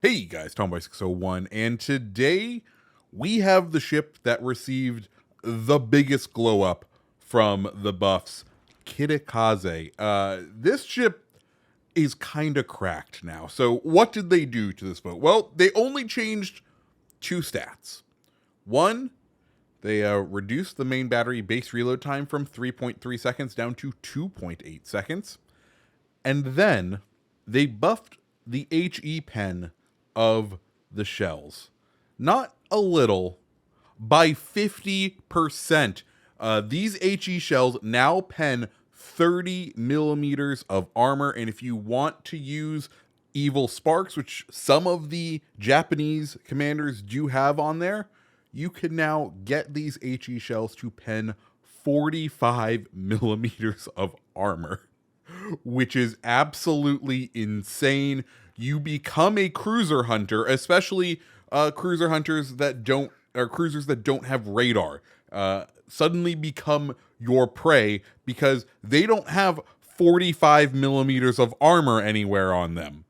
Hey guys, Tomboy601, and today we have the ship that received the biggest glow up from the buffs, Kitakaze. This ship is kind of cracked now. So, what did they do to this boat? Well, they only changed two stats. One, they reduced the main battery base reload time from 3.3 seconds down to 2.8 seconds. And then they buffed the HE pen of the shells. Not a little, by 50%. These HE shells now pen 30 millimeters of armor, and if you want to use evil sparks, which some of the Japanese commanders do have on there, you can now get these HE shells to pen 45 millimeters of armor, which is absolutely insane. You become a cruiser hunter, especially cruiser hunters that don't, or cruisers that don't have radar, suddenly become your prey because they don't have 45 millimeters of armor anywhere on them.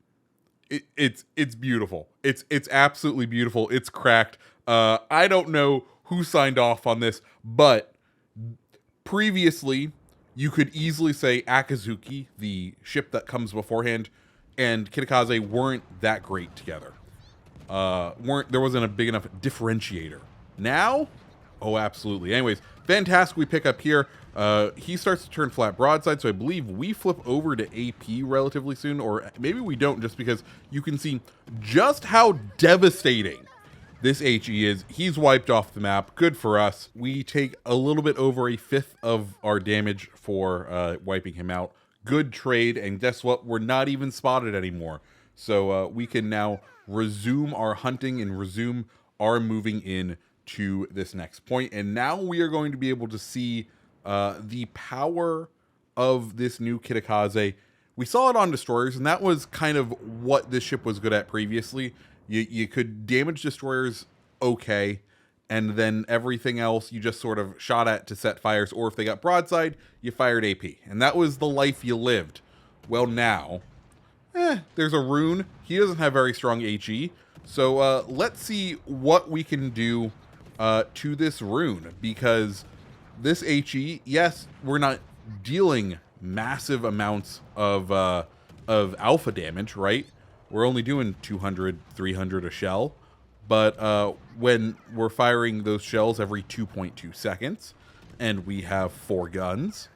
It's beautiful. It's absolutely beautiful. It's cracked. I don't know who signed off on this, but previously you could easily say Akazuki, the ship that comes beforehand, and Kitakaze weren't that great together. There wasn't a big enough differentiator. Now, oh, absolutely. Anyways, fantastic. We pick up here. He starts to turn flat broadside, so I believe we flip over to AP relatively soon, or maybe we don't, just because you can see just how devastating this HE is. He's wiped off the map. Good for us. We take a little bit over a fifth of our damage for wiping him out. Good trade, and guess what? We're not even spotted anymore. So we can now resume our hunting and resume our moving in to this next point. And now we are going to be able to see the power of this new Kitakaze. We saw it on destroyers, and that was kind of what this ship was good at previously. You could damage destroyers okay, and then everything else you just sort of shot at to set fires, or if they got broadside, you fired AP. And that was the life you lived. Well, now, there's a rune. He doesn't have very strong HE, so let's see what we can do to this rune, because this HE, yes, we're not dealing massive amounts of alpha damage, right? We're only doing 200, 300 a shell. But when we're firing those shells every 2.2 seconds, and we have 4 guns,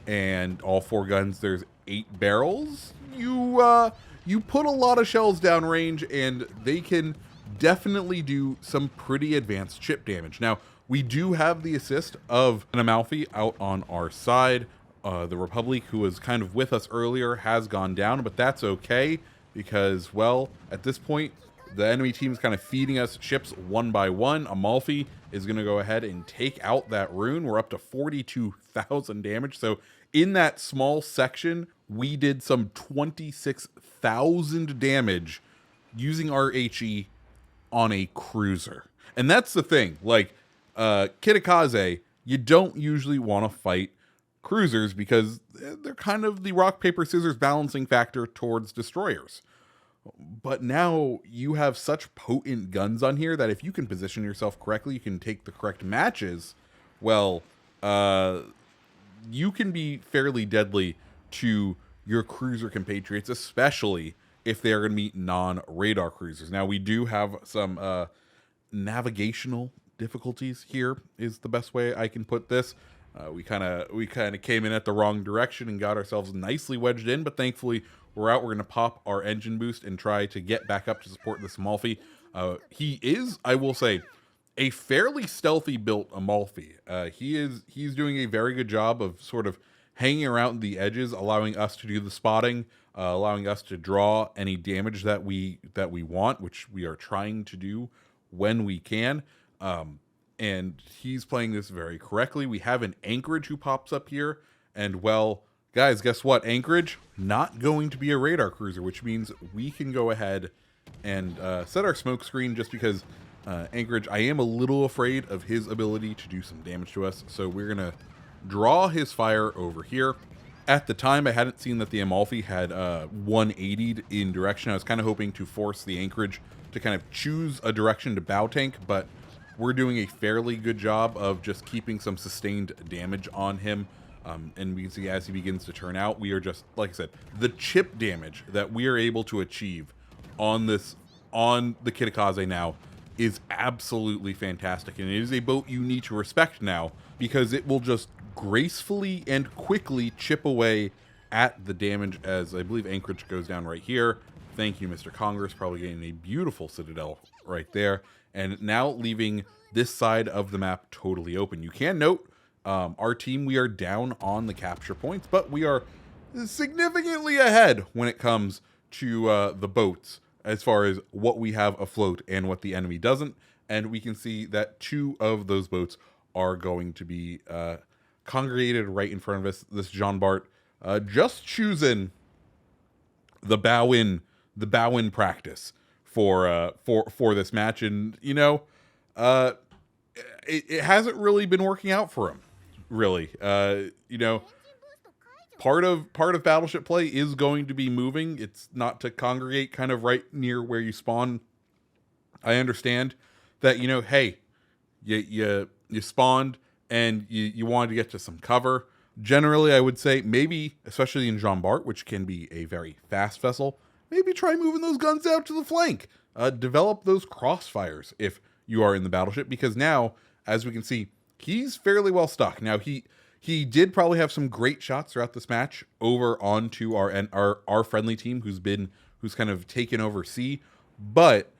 and all 4 guns, there's 8 barrels, you put a lot of shells downrange, and they can definitely do some pretty advanced chip damage. Now, we do have the assist of an Amalfi out on our side. The Republic, who was kind of with us earlier, has gone down, but that's okay, because, well, at this point, the enemy team is kind of feeding us ships one by one. Amalfi is going to go ahead and take out that rune. We're up to 42,000 damage. So in that small section, we did some 26,000 damage using our HE on a cruiser. And that's the thing. Like, Kitakaze, you don't usually want to fight cruisers because they're kind of the rock, paper, scissors balancing factor towards destroyers. But now you have such potent guns on here that if you can position yourself correctly, you can take the correct matches, well, you can be fairly deadly to your cruiser compatriots, especially if they are going to be non-radar cruisers. Now, we do have some navigational difficulties here, is the best way I can put this. We kind of came in at the wrong direction and got ourselves nicely wedged in, but thankfully we're out. We're going to pop our engine boost and try to get back up to support this Amalfi. He is, I will say, a fairly stealthy built Amalfi. He's doing a very good job of sort of hanging around the edges, allowing us to do the spotting, allowing us to draw any damage that we want, which we are trying to do when we can. And he's playing this very correctly. We have an Anchorage who pops up here, and, well, guys, guess what? Anchorage, not going to be a radar cruiser, which means we can go ahead and set our smoke screen, just because Anchorage, I am a little afraid of his ability to do some damage to us. So we're going to draw his fire over here. At the time, I hadn't seen that the Amalfi had 180'd in direction. I was kind of hoping to force the Anchorage to kind of choose a direction to bow tank, but we're doing a fairly good job of just keeping some sustained damage on him. And we can see as he begins to turn out, we are just, like I said, the chip damage that we are able to achieve on the Kitakaze now is absolutely fantastic. And it is a boat you need to respect now, because it will just gracefully and quickly chip away at the damage, as I believe Anchorage goes down right here. Thank you, Mr. Congress, probably getting a beautiful citadel right there. And now leaving this side of the map totally open. You can note, our team, we are down on the capture points, but we are significantly ahead when it comes to the boats, as far as what we have afloat and what the enemy doesn't. And we can see that 2 of those boats are going to be congregated right in front of us. This Jean Bart just choosing the bow in practice for this match, and you know, it hasn't really been working out for him. Really, you know, part of battleship play is going to be moving. It's not to congregate kind of right near where you spawn. I understand that, you know, hey, you spawned and you wanted to get to some cover. Generally, I would say maybe, especially in Jean Bart, which can be a very fast vessel, maybe try moving those guns out to the flank. Develop those crossfires if you are in the battleship, because now, as we can see, he's fairly well stuck. Now, he did probably have some great shots throughout this match over onto our friendly team, who's kind of taken over C, but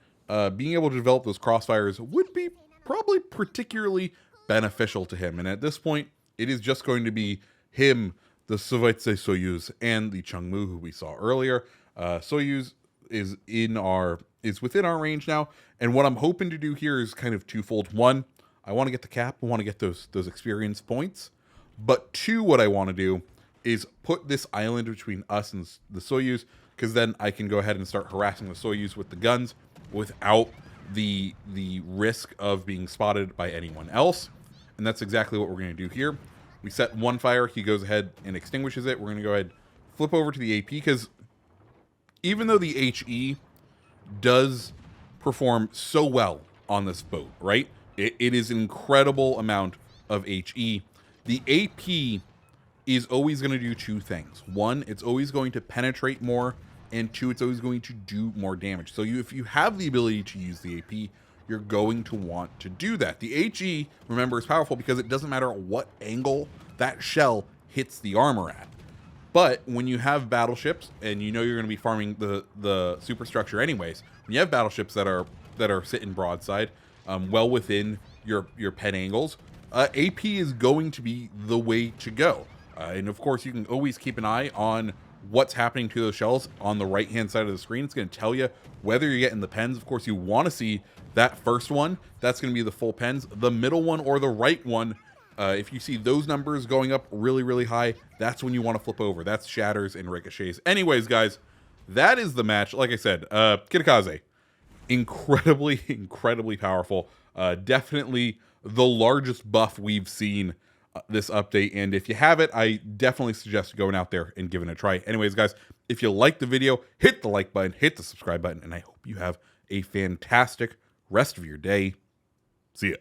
being able to develop those crossfires would be probably particularly beneficial to him. And at this point, it is just going to be him, the Sovietse Soyuz, and the Changmu, who we saw earlier. Soyuz is within our range now, and what I'm hoping to do here is kind of twofold. One, I want to get the cap, I want to get those experience points, but 2, what I want to do is put this island between us and the Soyuz, because then I can go ahead and start harassing the Soyuz with the guns without the risk of being spotted by anyone else. And that's exactly what we're going to do here. We set 1 fire, he goes ahead and extinguishes it. We're going to go ahead, flip over to the AP, because even though the HE does perform so well on this boat, right? It is an incredible amount of HE. The AP is always going to do 2 things. 1, it's always going to penetrate more, and 2, it's always going to do more damage. So if you have the ability to use the AP, you're going to want to do that. The HE, remember, is powerful because it doesn't matter what angle that shell hits the armor at. But when you have battleships, and you know you're going to be farming the superstructure anyways, when you have battleships that are sitting broadside, well within your pen angles, AP is going to be the way to go. And of course, you can always keep an eye on what's happening to those shells on the right hand side of the screen. It's going to tell you whether you're getting the pens. Of course, you want to see that first one. That's going to be the full pens. The middle one or the right one, if you see those numbers going up really, really high, that's when you want to flip over. That's shatters and ricochets. Anyways, guys, that is the match. Like I said, Kitakaze, incredibly powerful. Definitely the largest buff we've seen this update, and if you have it, I definitely suggest going out there and giving it a try. Anyways, guys, if you like the video, hit the like button, hit the subscribe button, and I hope you have a fantastic rest of your day. See ya.